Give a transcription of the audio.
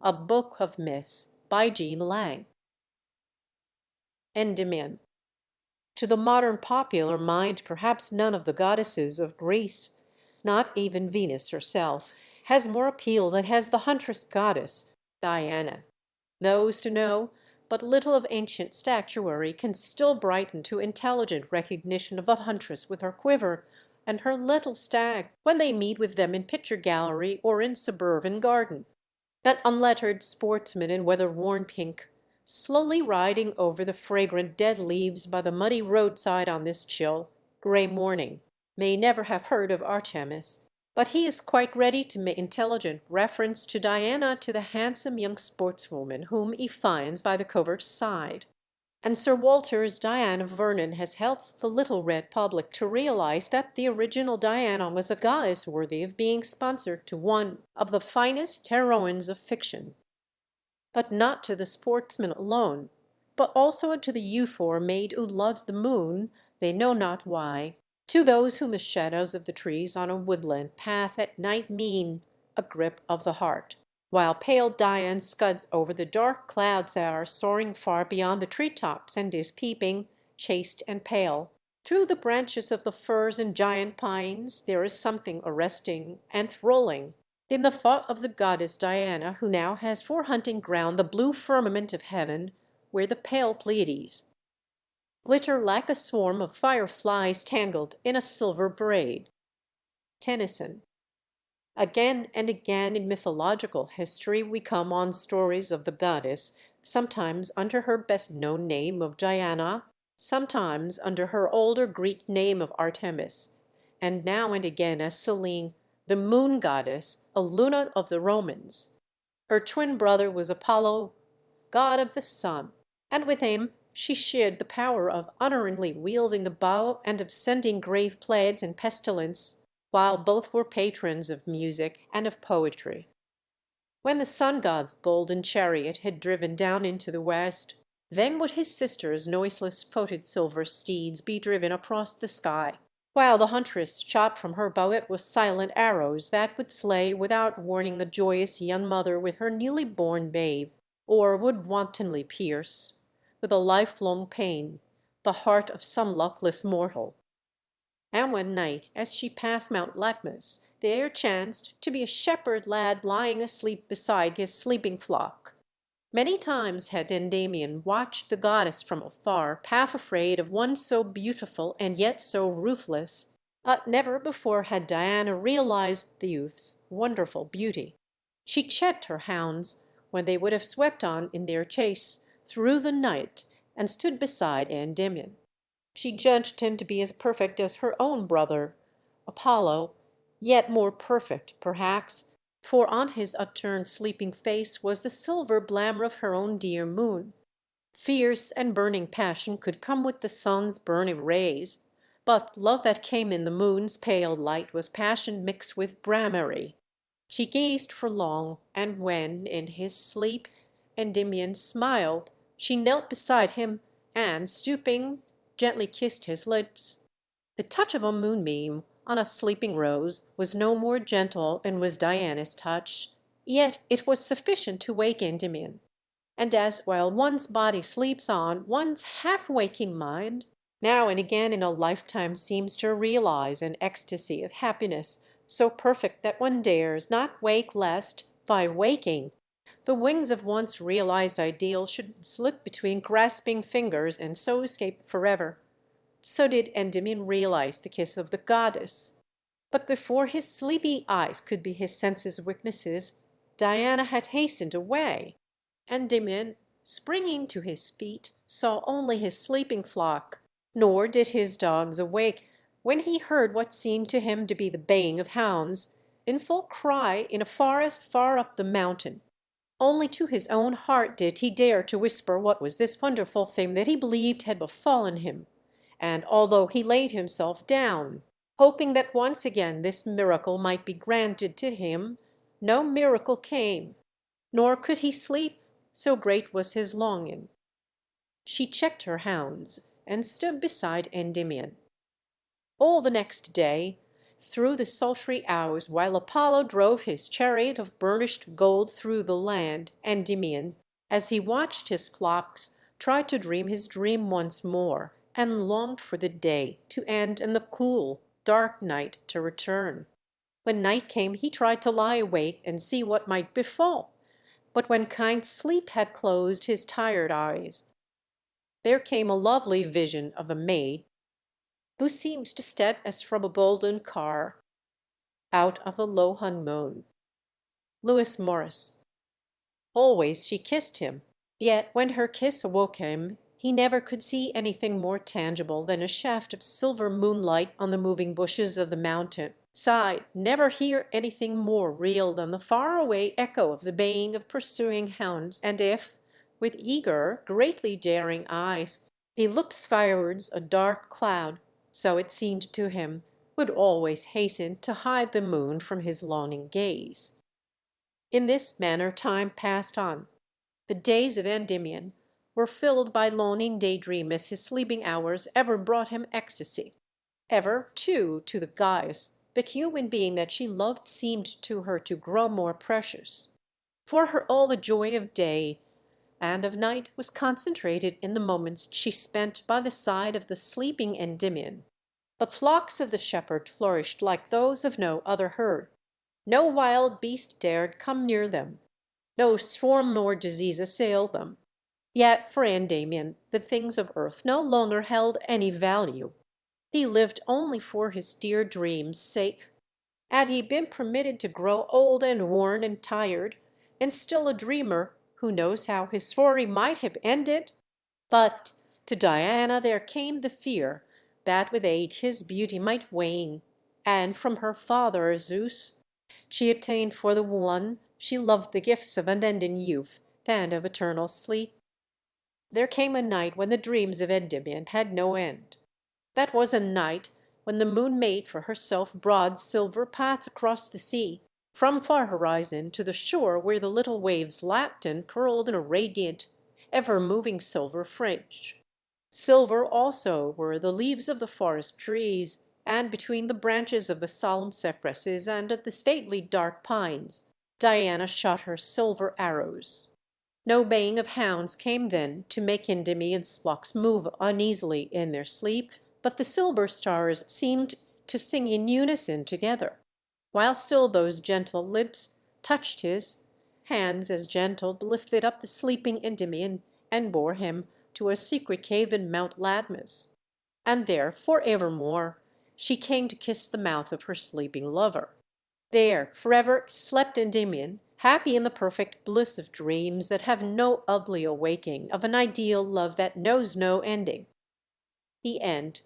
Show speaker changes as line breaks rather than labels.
A Book of Myths by Jean Lang. Endymion. To the modern popular mind, perhaps none of the goddesses of Greece, not even Venus herself, has more appeal than has the huntress goddess, Diana. Those who know but little of ancient statuary can still brighten to intelligent recognition of the huntress with her quiver and her little stag when they meet with them in picture gallery or in suburban garden. That unlettered sportsman in weather-worn pink, slowly riding over the fragrant dead leaves by the muddy roadside on this chill, gray morning, may never have heard of Artemis, but he is quite ready to make intelligent reference to Diana to the handsome young sportswoman whom he finds by the covert's side. And Sir Walter's Diana Vernon has helped the little red public to realize that the original Diana was a goddess worthy of being sponsored to one of the finest heroines of fiction. But not to the sportsman alone, but also to the youth or maid who loves the moon, they know not why, to those whom the shadows of the trees on a woodland path at night mean a grip of the heart, while pale Dian scuds over the dark clouds that are soaring far beyond the tree-tops and is peeping, chaste and pale, through the branches of the firs and giant pines. There is something arresting, enthralling, in the thought of the goddess Diana, who now has for hunting ground the blue firmament of heaven, where the pale Pleiades glitter like a swarm of fireflies tangled in a silver braid. Tennyson. Again and again in mythological history we come on stories of the goddess, sometimes under her best known name of Diana, sometimes under her older Greek name of Artemis, and now and again as Selene, the moon goddess, a Luna of the Romans. Her twin brother was Apollo, god of the sun, and with him she shared the power of honoringly wielding the bow and of sending grave plagues and pestilence, while both were patrons of music and of poetry. When the sun god's golden chariot had driven down into the west, then would his sister's noiseless-footed silver steeds be driven across the sky, while the huntress shot from her bowet with silent arrows that would slay without warning the joyous young mother with her newly born babe, or would wantonly pierce, with a lifelong pain, the heart of some luckless mortal. And one night, as she passed Mount Latmus, there chanced to be a shepherd lad lying asleep beside his sleeping flock. Many times had Endymion watched the goddess from afar, half afraid of one so beautiful and yet so ruthless, but never before had Diana realized the youth's wonderful beauty. She checked her hounds when they would have swept on in their chase through the night, and stood beside Endymion. She judged him to be as perfect as her own brother, Apollo, yet more perfect, perhaps, for on his upturned sleeping face was the silver glamour of her own dear moon. Fierce and burning passion could come with the sun's burning rays, but love that came in the moon's pale light was passion mixed with bravery. She gazed for long, and when, in his sleep, Endymion smiled, she knelt beside him, and, stooping, gently kissed his lips. The touch of a moonbeam on a sleeping rose was no more gentle than was Diana's touch, yet it was sufficient to wake Endymion. And as while one's body sleeps on, one's half-waking mind, now and again in a lifetime seems to realize an ecstasy of happiness so perfect that one dares not wake lest, by waking, the wings of once realized ideal should slip between grasping fingers and so escape forever. So did Endymion realize the kiss of the goddess. But before his sleepy eyes could be his senses' witnesses, Diana had hastened away. Endymion, springing to his feet, saw only his sleeping flock, nor did his dogs awake when he heard what seemed to him to be the baying of hounds, in full cry in a forest far up the mountain. Only to his own heart did he dare to whisper what was this wonderful thing that he believed had befallen him, and although he laid himself down, hoping that once again this miracle might be granted to him, no miracle came, nor could he sleep, so great was his longing. She checked her hounds, and stood beside Endymion. All the next day, through the sultry hours, while Apollo drove his chariot of burnished gold through the land, Endymion, as he watched his flocks, tried to dream his dream once more, and longed for the day to end and the cool, dark night to return. When night came he tried to lie awake and see what might befall, but when kind sleep had closed his tired eyes, there came a lovely vision of a maid who seemed to step as from a golden car out of the low-hung moon. Lewis Morris. Always she kissed him, yet when her kiss awoke him, he never could see anything more tangible than a shaft of silver moonlight on the moving bushes of the mountain side, never hear anything more real than the far-away echo of the baying of pursuing hounds, and if, with eager, greatly daring eyes, he looked skywards, a dark cloud, so it seemed to him, would always hasten to hide the moon from his longing gaze. In this manner time passed on. The days of Endymion were filled by longing daydream as his sleeping hours ever brought him ecstasy. Ever, too, to the goddess, the human being that she loved seemed to her to grow more precious. For her all the joy of day and of night was concentrated in the moments she spent by the side of the sleeping Endymion. The flocks of the shepherd flourished like those of no other herd. No wild beast dared come near them, no storm nor disease assail them. Yet for Endymion the things of earth no longer held any value. He lived only for his dear dreams' sake. Had he been permitted to grow old and worn and tired, and still a dreamer, who knows how his story might have ended? But to Diana there came the fear that with age his beauty might wane, and from her father Zeus she obtained for the one she loved the gifts of unending youth and of eternal sleep. There came a night when the dreams of Endymion had no end. That was a night when the moon made for herself broad silver paths across the sea, from far horizon to the shore where the little waves lapped and curled in a radiant, ever-moving silver fringe. Silver also were the leaves of the forest trees, and between the branches of the solemn cypresses and of the stately dark pines, Diana shot her silver arrows. No baying of hounds came then to make Endymion's flocks move uneasily in their sleep, but the silver stars seemed to sing in unison together, while still those gentle lips touched his, hands as gentle lifted up the sleeping Endymion and bore him to a secret cave in Mount Ladmus, and there for evermore she came to kiss the mouth of her sleeping lover. There forever slept Endymion, happy in the perfect bliss of dreams that have no ugly awaking, of an ideal love that knows no ending. The end.